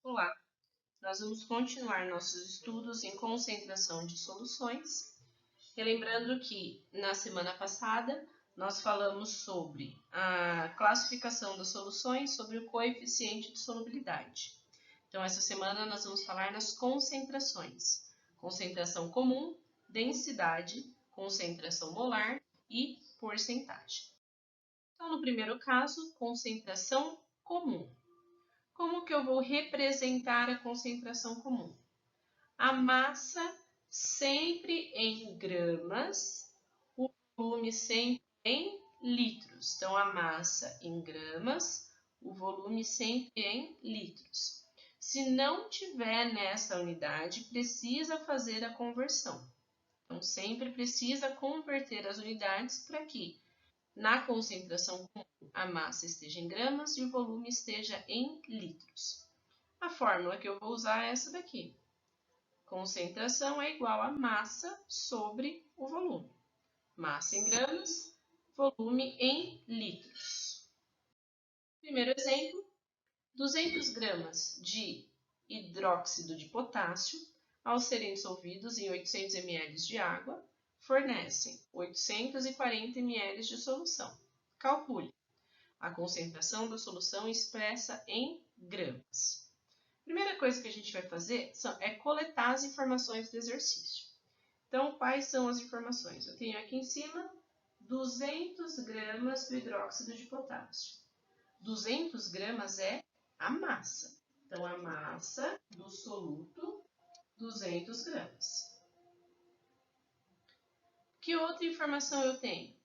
Olá, nós vamos continuar nossos estudos em concentração de soluções. Relembrando que na semana passada nós falamos sobre a classificação das soluções, sobre o coeficiente de solubilidade. Então, essa semana nós vamos falar nas concentrações: concentração comum, densidade, concentração molar e porcentagem. Então, no primeiro caso, concentração comum. Como que eu vou representar a concentração comum? A massa sempre em gramas, o volume sempre em litros. Então, a massa em gramas, o volume sempre em litros. Se não tiver nessa unidade, precisa fazer a conversão. Então, sempre precisa converter as unidades para que na concentração comum a massa esteja em gramas e o volume esteja em litros. A fórmula que eu vou usar é essa daqui. Concentração é igual a massa sobre o volume. Massa em gramas, volume em litros. Primeiro exemplo, 200 gramas de hidróxido de potássio, ao serem dissolvidos em 800 ml de água, fornecem 840 ml de solução. Calcule a concentração da solução expressa em gramas. A primeira coisa que a gente vai fazer é coletar as informações do exercício. Então, quais são as informações? Eu tenho aqui em cima 200 gramas do hidróxido de potássio. 200 gramas é a massa. Então, a massa do soluto, 200 gramas. Que outra informação eu tenho?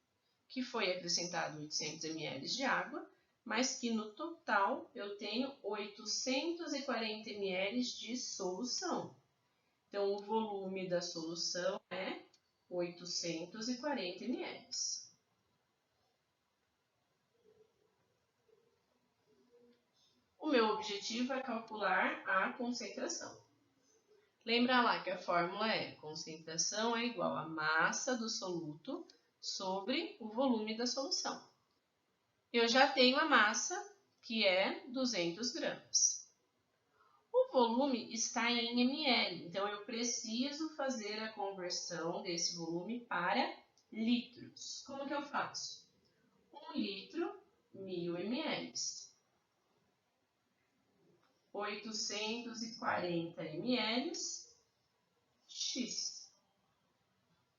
Que foi acrescentado 800 ml de água, mas que no total eu tenho 840 ml de solução. Então, o volume da solução é 840 ml. O meu objetivo é calcular a concentração. Lembra lá que a fórmula é concentração é igual a massa do soluto sobre o volume da solução. Eu já tenho a massa, que é 200 gramas. O volume está em ml, então eu preciso fazer a conversão desse volume para litros. Como que eu faço? 1 litro, 1000 ml. 840 ml, x.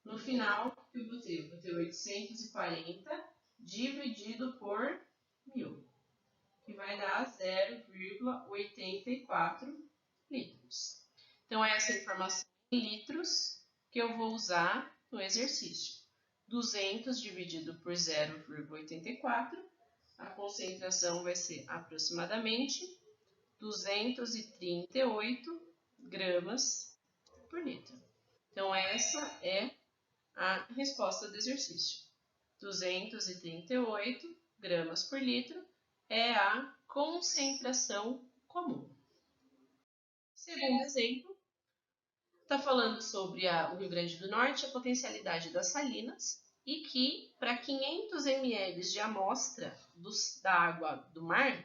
No final, eu vou ter 840 dividido por 1000, que vai dar 0,84 litros. Então, essa informação em litros que eu vou usar no exercício. 200 dividido por 0,84, a concentração vai ser aproximadamente 238 gramas por litro. Então, essa é a resposta do exercício. 238 gramas por litro é a concentração comum. Segundo exemplo, está falando sobre o Rio Grande do Norte, a potencialidade das salinas, e que para 500 ml de amostra da água do mar,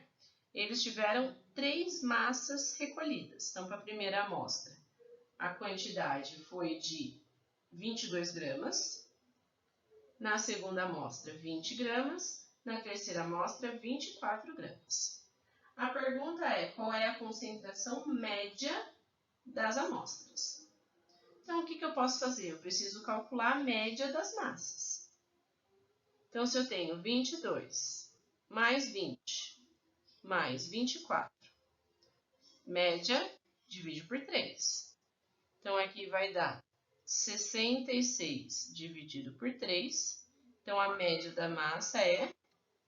eles tiveram 3 massas recolhidas. Então, para a primeira amostra, a quantidade foi de 22 gramas, na segunda amostra, 20 gramas, na terceira amostra, 24 gramas. A pergunta é, qual é a concentração média das amostras? Então, o que eu posso fazer? Eu preciso calcular a média das massas. Então, se eu tenho 22 mais 20 mais 24, média, divide por 3. Então, aqui vai dar 66 dividido por 3. Então, a média da massa é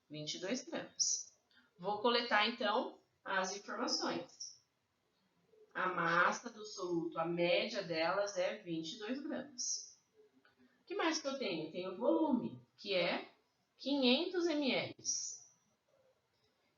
22 gramas. Vou coletar, então, as informações. A massa do soluto, a média delas é 22 gramas. O que mais que eu tenho? Eu tenho o volume, que é 500 ml.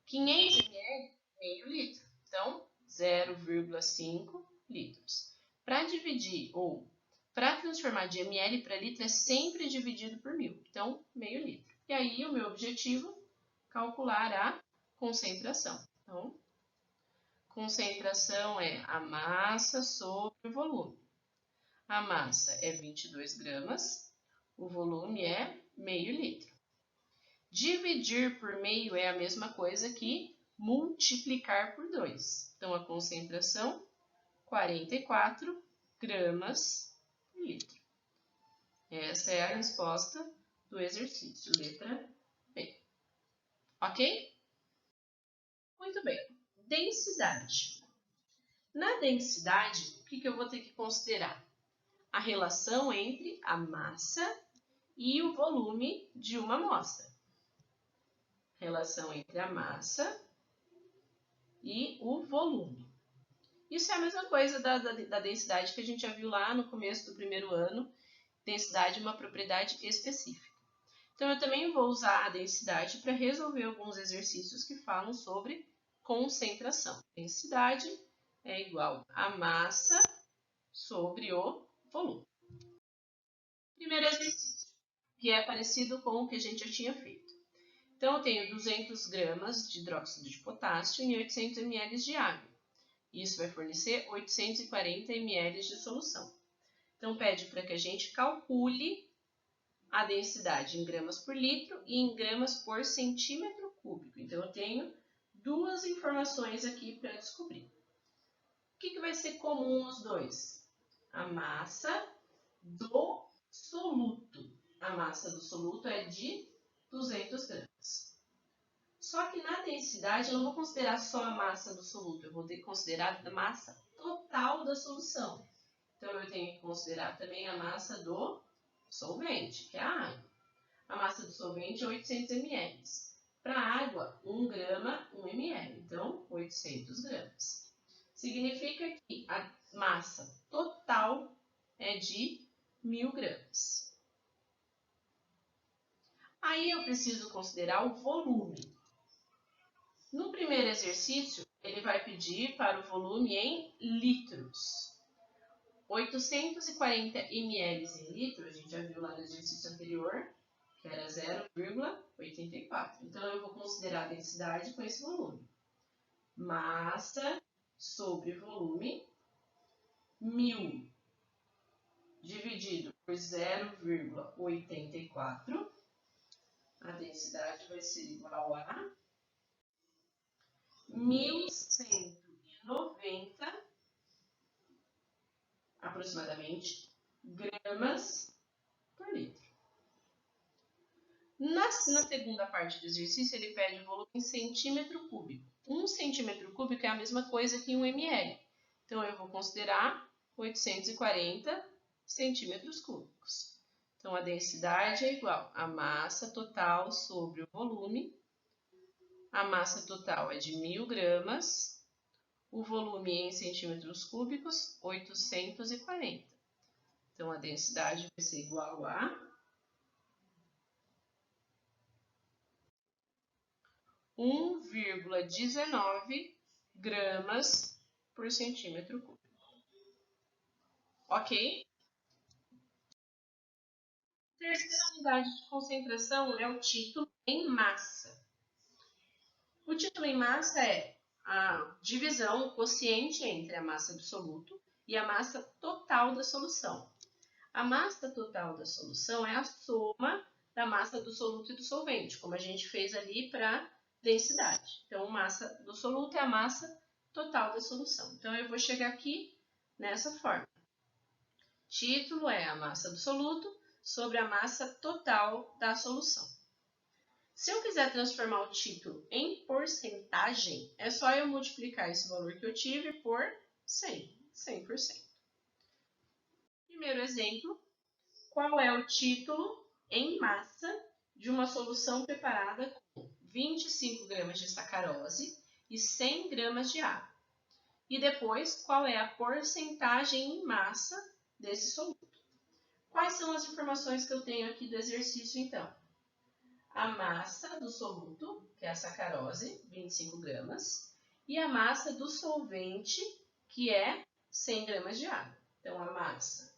500 ml, meio litro. Então, 0,5 litros. Para dividir, ou para transformar de ml para litro, é sempre dividido por 1000. Então, meio litro. E aí, o meu objetivo, calcular a concentração. Então, Concentração é a massa sobre o volume. A massa é 22 gramas, o volume é meio litro. Dividir por meio é a mesma coisa que multiplicar por 2. Então, a concentração, 44 gramas por litro. Essa é a resposta do exercício, letra B. Ok? Muito bem. Densidade. Na densidade, o que eu vou ter que considerar? A relação entre a massa e o volume de uma amostra. Relação entre a massa e o volume. Isso é a mesma coisa da densidade que a gente já viu lá no começo do primeiro ano. Densidade é uma propriedade específica. Então, eu também vou usar a densidade para resolver alguns exercícios que falam sobre concentração. Densidade é igual a massa sobre o volume. Primeiro exercício, que é parecido com o que a gente já tinha feito. Então, eu tenho 200 gramas de hidróxido de potássio em 800 ml de água. Isso vai fornecer 840 ml de solução. Então, pede para que a gente calcule a densidade em gramas por litro e em gramas por centímetro cúbico. Então, eu tenho duas informações aqui para descobrir. O que vai ser comum aos dois? A massa do soluto. A massa do soluto é de 200 gramas. Só que na densidade eu não vou considerar só a massa do soluto, eu vou ter que considerar a massa total da solução. Então, eu tenho que considerar também a massa do solvente, que é a água. A massa do solvente é 800 ml. Para a água, 1 grama, 1 ml. Então, 800 gramas. Significa que a massa total é de 1000 gramas. Aí, eu preciso considerar o volume. No primeiro exercício, ele vai pedir para o volume em litros. 840 ml em litro, a gente já viu lá no exercício anterior, que era 0,84. Então, eu vou considerar a densidade com esse volume. Massa sobre volume, 1000 dividido por 0,84. A densidade vai ser igual a 1190, aproximadamente, gramas por litro. Na segunda parte do exercício, ele pede o volume em centímetro cúbico. 1 centímetro cúbico é a mesma coisa que 1 ml. Então, eu vou considerar 840 centímetros cúbicos. Então, a densidade é igual a massa total sobre o volume. A massa total é de 1000 gramas. O volume em centímetros cúbicos, 840. Então, a densidade vai ser igual a 1,19 gramas por centímetro cúbico. Ok? Terceira unidade de concentração é o título em massa. O título em massa é a divisão, o quociente entre a massa do soluto e a massa total da solução. A massa total da solução é a soma da massa do soluto e do solvente, como a gente fez ali para densidade. Então, a massa do soluto é a massa total da solução. Então, eu vou chegar aqui nessa forma. Título é a massa do soluto sobre a massa total da solução. Se eu quiser transformar o título em porcentagem, é só eu multiplicar esse valor que eu tive por 100%. Primeiro exemplo, qual é o título em massa de uma solução preparada com 25 gramas de sacarose e 100 gramas de água? E depois, qual é a porcentagem em massa desse soluto? Quais são as informações que eu tenho aqui do exercício, então? A massa do soluto, que é a sacarose, 25 gramas, e a massa do solvente, que é 100 gramas de água. Então, a massa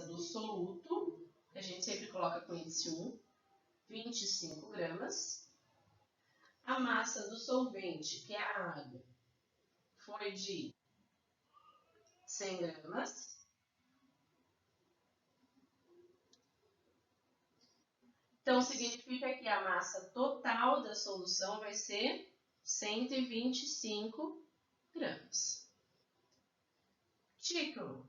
do soluto, que a gente sempre coloca com índice 1, 25 gramas, A massa do solvente, que é a água, foi de 100 gramas. Então, significa que a massa total da solução vai ser 125 gramas. Título: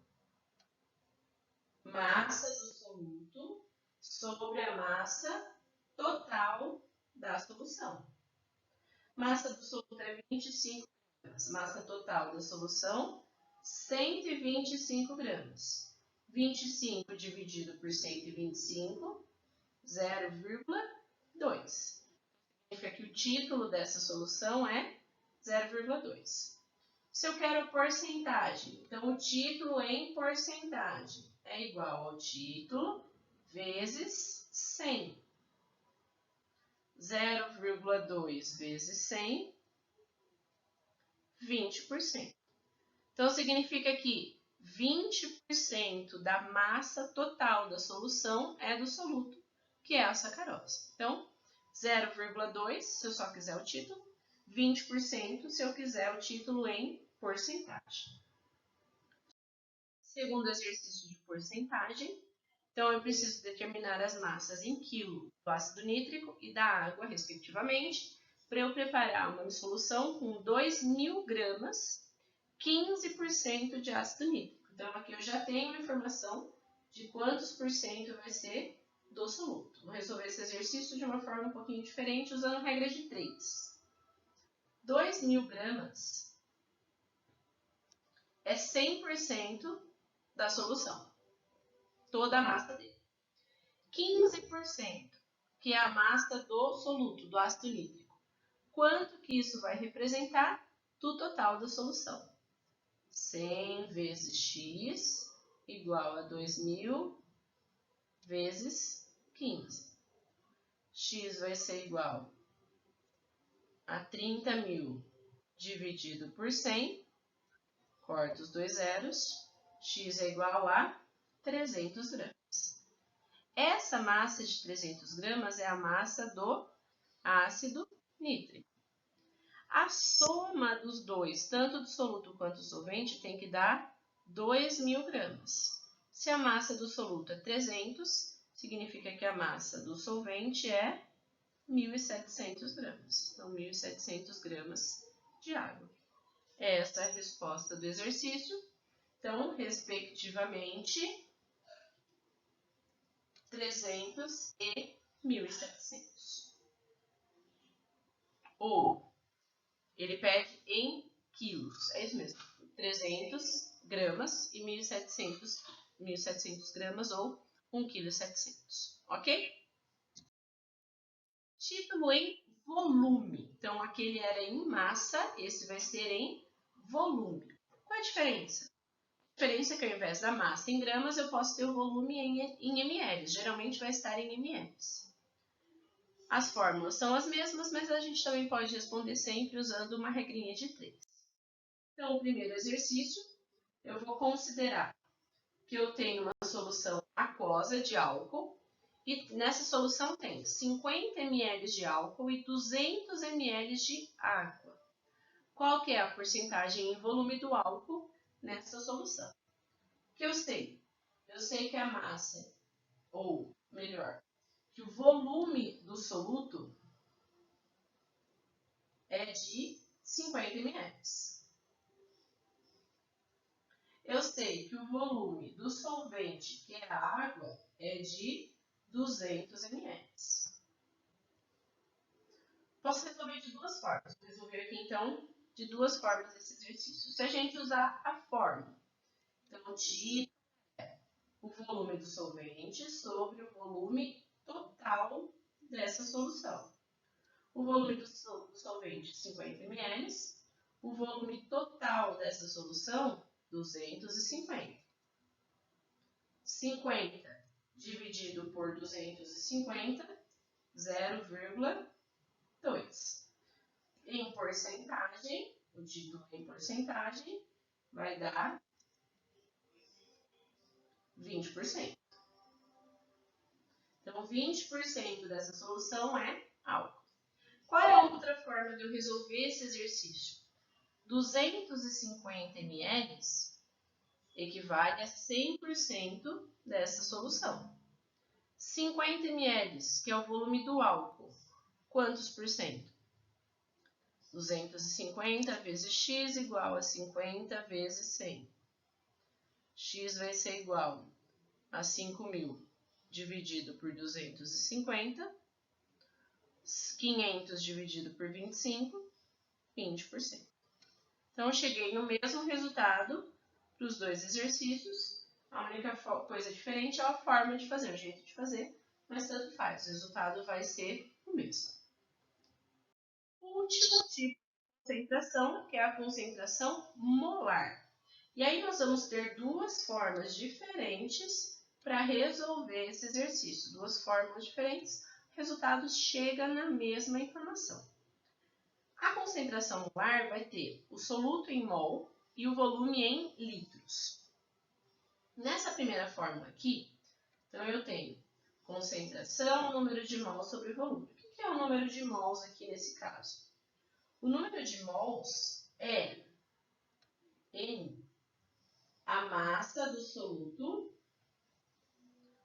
massa do soluto sobre a massa total da solução. Massa do soluto é 25 gramas. Massa total da solução, 125 gramas. 25 dividido por 125, 0,2. Significa que o título dessa solução é 0,2. Se eu quero porcentagem, então o título em porcentagem é igual ao título vezes 100. 0,2 vezes 100, 20%. Então, significa que 20% da massa total da solução é do soluto, que é a sacarose. Então, 0,2 se eu só quiser o título, 20% se eu quiser o título em porcentagem. Segundo exercício de porcentagem, então eu preciso determinar as massas em quilo do ácido nítrico e da água, respectivamente, para eu preparar uma solução com 2.000 gramas, 15% de ácido nítrico. Então, aqui eu já tenho a informação de quantos por cento vai ser do soluto. Vou resolver esse exercício de uma forma um pouquinho diferente, usando a regra de 3. 2.000 gramas é 100% da solução, toda a massa dele. 15%, que é a massa do soluto, do ácido nítrico. Quanto que isso vai representar do total da solução? 100 vezes x igual a 2.000 vezes 15. X vai ser igual a 30.000 dividido por 100, corta os dois zeros, x é igual a 300 gramas. Essa massa de 300 gramas é a massa do ácido nítrico. A soma dos dois, tanto do soluto quanto do solvente, tem que dar 2.000 gramas. Se a massa do soluto é 300, significa que a massa do solvente é 1.700 gramas. Então, 1.700 gramas de água. Essa é a resposta do exercício. Então, respectivamente, 300 e 1.700. Ou, ele pede em quilos. É isso mesmo. 300 gramas e 1.700 gramas ou 1,7 kg. Ok? Título em volume. Então, aquele era em massa, esse vai ser em volume. Qual a diferença? A diferença é que ao invés da massa em gramas, eu posso ter o volume em ml. Geralmente vai estar em ml. As fórmulas são as mesmas, mas a gente também pode responder sempre usando uma regrinha de 3. Então, o primeiro exercício, eu vou considerar que eu tenho uma solução aquosa de álcool e nessa solução tem 50 ml de álcool e 200 ml de água. Qual que é a porcentagem em volume do álcool nessa solução? O que eu sei? Eu sei que a massa, ou melhor, que o volume do soluto é de 50 ml. Eu sei que o volume do solvente, que é a água, é de 200 ml. Posso resolver de duas formas. Vou resolver aqui, então, de duas formas esse exercício. Se a gente usar a fórmula, então, de o volume do solvente sobre o volume total dessa solução. O volume do solvente, 50 ml. O volume total dessa solução, 250. 50 dividido por 250, 0,2. Em porcentagem, o título em porcentagem vai dar 20%. Então, 20% dessa solução é álcool. Qual é a outra forma forma de eu resolver esse exercício. 250 ml equivale a 100% dessa solução. 50 ml, que é o volume do álcool, quantos por cento? 250 vezes x igual a 50 vezes 100. X vai ser igual a 5.000 dividido por 250. 500 dividido por 25, 20%. Então, eu cheguei no mesmo resultado para os dois exercícios. A única coisa diferente é a forma de fazer, o jeito de fazer, mas tanto faz. O resultado vai ser o mesmo. O último tipo de concentração, que é a concentração molar. E aí nós vamos ter duas formas diferentes para resolver esse exercício. Duas fórmulas diferentes, o resultado chega na mesma informação. A concentração molar vai ter o soluto em mol e o volume em litros. Nessa primeira fórmula aqui, então eu tenho concentração, número de mols sobre volume. O que é o número de mols aqui nesse caso? O número de mols é N, a massa do soluto,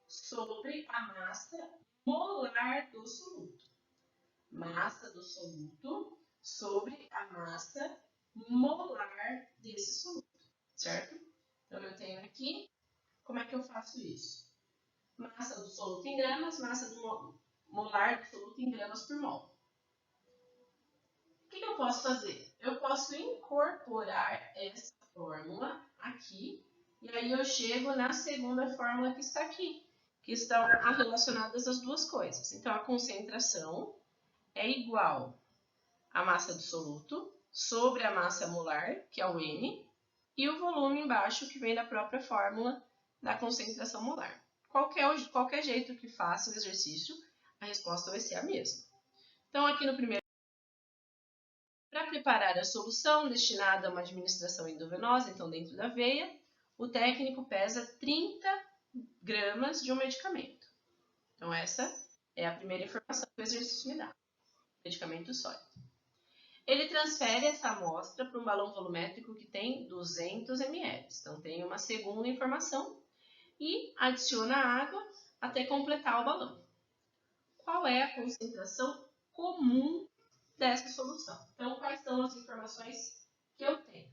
sobre a massa molar do soluto. Massa do soluto sobre a massa molar desse soluto, certo? Então, eu tenho aqui, como é que eu faço isso? Massa do soluto em gramas, massa do molar do soluto em gramas por mol. O que eu posso fazer? Eu posso incorporar essa fórmula aqui, e aí eu chego na segunda fórmula que está aqui, que estão relacionadas as duas coisas. Então, a concentração é igual à massa do soluto sobre a massa molar, que é o N, e o volume embaixo, que vem da própria fórmula da concentração molar. Qualquer jeito que faça o exercício, a resposta vai ser a mesma. Então, aqui no primeiro, para preparar a solução destinada a uma administração endovenosa, então dentro da veia, o técnico pesa 30 gramas de um medicamento. Então, essa é a primeira informação que o exercício me dá. Medicamento sólido. Ele transfere essa amostra para um balão volumétrico que tem 200 ml. Então, tem uma segunda informação e adiciona água até completar o balão. Qual é a concentração comum dessa solução? Então, quais são as informações que eu tenho?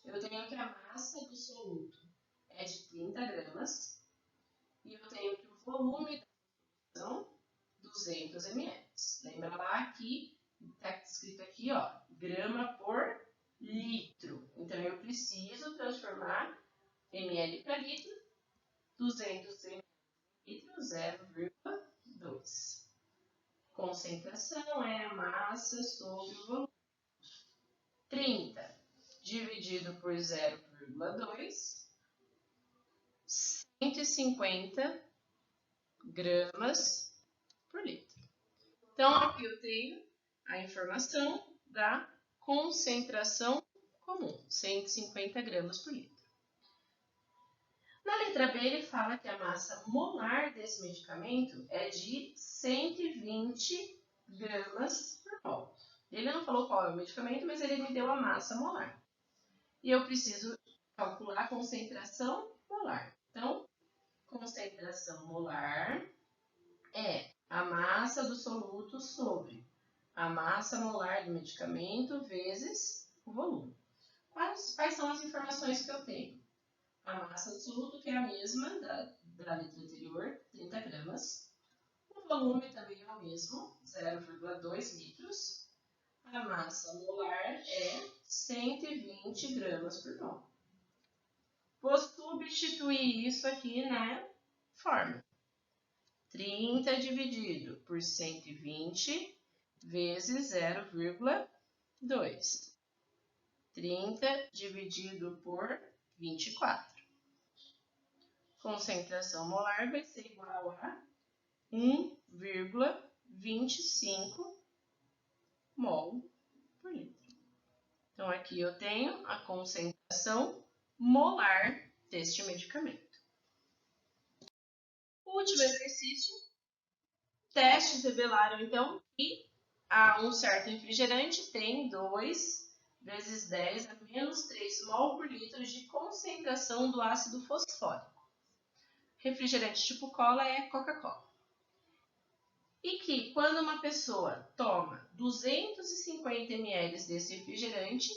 Eu tenho que a massa do soluto é de 30 gramas e eu tenho que o volume da solução 200 ml. Lembra lá que está escrito aqui, ó, grama por litro. Então, eu preciso transformar ml para litro, 200 ml litro, 0,2. Concentração é a massa sobre o volume. 30 dividido por 0,2, 150 gramas por litro. Então, aqui eu tenho a informação da concentração comum, 150 gramas por litro. Na letra B, ele fala que a massa molar desse medicamento é de 120 gramas por mol. Ele não falou qual é o medicamento, mas ele me deu a massa molar. E eu preciso calcular a concentração molar. Então, concentração molar é a massa do soluto sobre a massa molar do medicamento vezes o volume. Quais são as informações que eu tenho? A massa do soluto, que é a mesma da letra anterior, 30 gramas. O volume também é o mesmo, 0,2 litros. A massa molar é 120 gramas por mol. Vou substituir isso aqui na fórmula. 30 dividido por 120 vezes 0,2. 30 dividido por 24. Concentração molar vai ser igual a 1,25 mol por litro. Então, aqui eu tenho a concentração molar deste medicamento. O último exercício. Testes revelaram, então, que um certo refrigerante tem 2 vezes 10 a menos 3 mol por litro de concentração do ácido fosfórico. Refrigerante tipo cola é Coca-Cola. E que quando uma pessoa toma 250 ml desse refrigerante,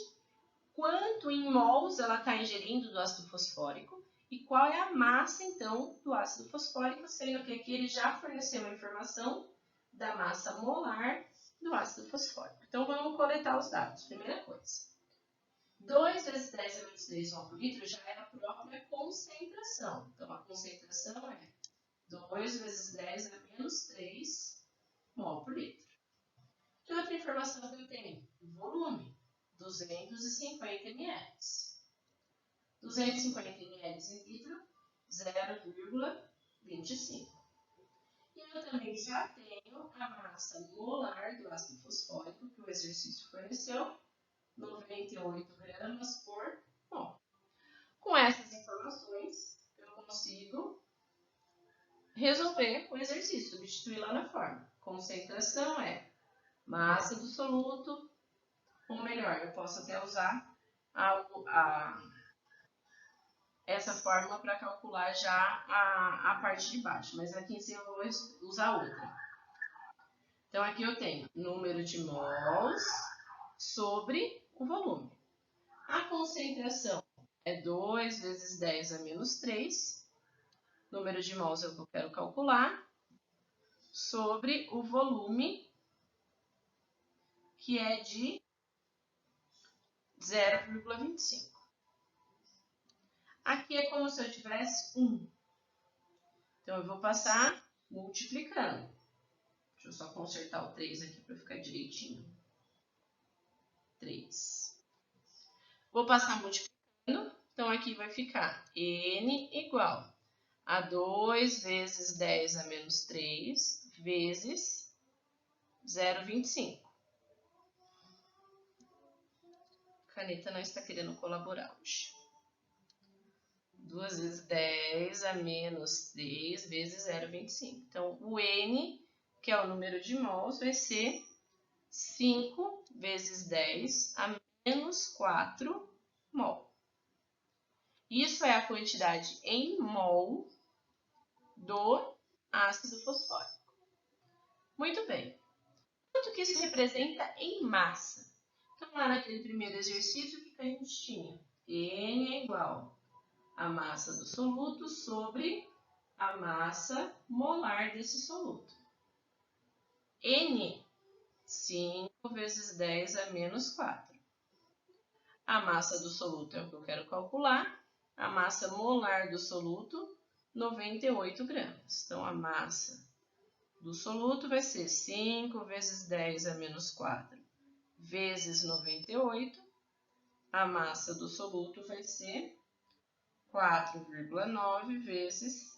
quanto em mols ela está ingerindo do ácido fosfórico e qual é a massa, então, do ácido fosfórico, sendo que aqui ele já forneceu a informação da massa molar do ácido fosfórico. Então, vamos coletar os dados. Primeira coisa, 2 vezes 10 a menos 3 mol por litro já é a própria concentração. Então, a concentração é 2 vezes 10 a menos 3 mol por litro. Que outra informação que eu tenho? Volume, 250 ml. 250 ml em litro, 0,25. E eu também já tenho a massa molar do ácido fosfórico, que o exercício forneceu, 98 gramas por mol. Com essas informações, eu consigo resolver o exercício, substituir lá na forma. Concentração é massa do soluto, ou melhor, eu posso até usar essa fórmula para calcular já a parte de baixo, mas aqui em cima eu vou usar outra. Então, aqui eu tenho número de mols sobre o volume. A concentração é 2 vezes 10 a menos 3. Número de mols é o que eu quero calcular. Sobre o volume, que é de 0,25. Aqui é como se eu tivesse 1. Então, eu vou passar multiplicando. Deixa eu só consertar o 3 aqui para ficar direitinho. 3. Vou passar multiplicando. Então, aqui vai ficar N igual a 2 vezes 10 a menos 3 vezes 0,25. A caneta não está querendo colaborar hoje. 2 vezes 10 a menos 3 vezes 0,25. Então, o N, que é o número de mols, vai ser 5 vezes 10 a menos 4 mol. Isso é a quantidade em mol do ácido fosfórico. Muito bem. Quanto que isso representa em massa? Então, lá naquele primeiro exercício, o que a gente tinha? N é igual a massa do soluto sobre a massa molar desse soluto. N, 5 vezes 10 a menos 4. A massa do soluto é o que eu quero calcular. A massa molar do soluto, 98 gramas. Então, a massa do soluto vai ser 5 vezes 10 a menos 4 vezes 98. A massa do soluto vai ser 4,9 vezes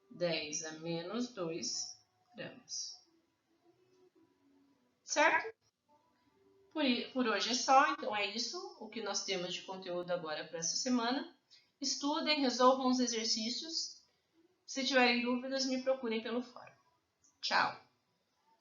10 a menos 2 gramas. Certo? Por hoje é só, então é isso o que nós temos de conteúdo agora para essa semana. Estudem, resolvam os exercícios. Se tiverem dúvidas, me procurem pelo fórum. Tchau!